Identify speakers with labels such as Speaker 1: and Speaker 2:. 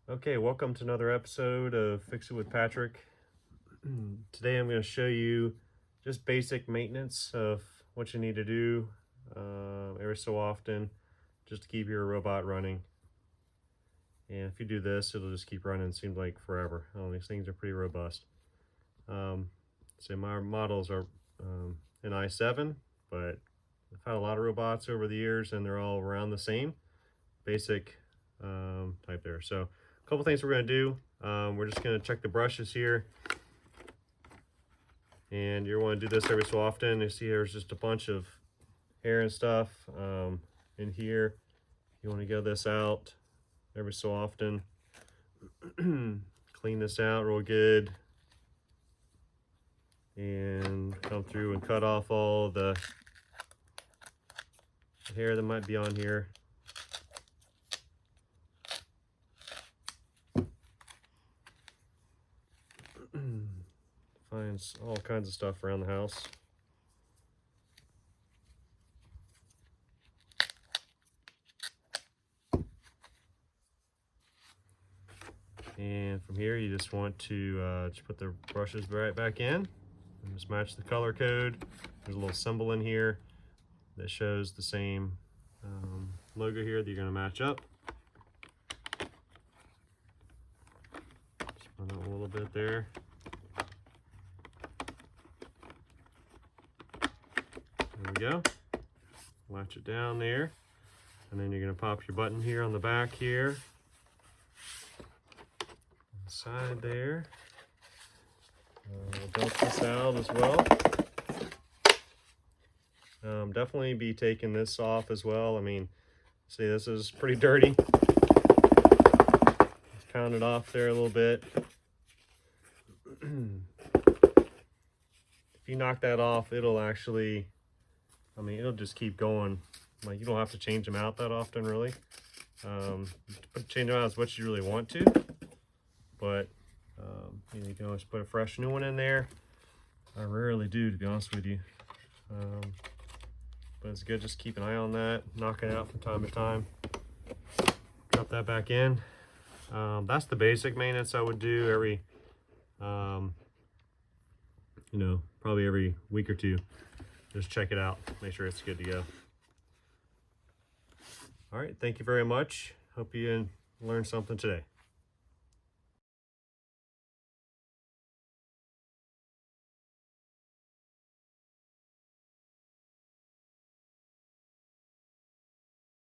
Speaker 1: Okay, welcome to another episode of Fix It with Patrick. Today I'm going to show you just basic maintenance of what you need to do every so often just to keep your robot running. And if you do this, it'll just keep running, seems like forever. These things are pretty robust. So my models are an i7, but I've had a lot of robots over the years and they're all around the same basic type there. So a couple things we're going to do. We're just going to check the brushes here, and you want to do this every so often. You see there's just a bunch of hair and stuff in here. You want to get this out every so often. Clean this out real good and come through and cut off all the hair that might be on here. Finds all kinds of stuff around the house. And from here, you just want to just put the brushes right back in and just match the color code. There's a little symbol in here that shows the same logo here that you're going to match up. Just run out a little bit there. There we go. Latch it down there, and then you're going to pop your button here on the back here, on the side there. We'll belt this out as well. Definitely be taking this off as well. I mean, see, this is pretty dirty. Let's pound it off there a little bit. If you knock that off, it'll actually, it'll just keep going. Like, you don't have to change them out that often, really. Change them out as much as you really want to, but you can always put a fresh new one in there. I rarely do, to be honest with you. But it's good just keep an eye on that, knock it out from time to time. Drop that back in. That's the basic maintenance I would do every, probably every week or two. Just check it out, make sure it's good to go. All right, thank you very much. Hope you learned something today.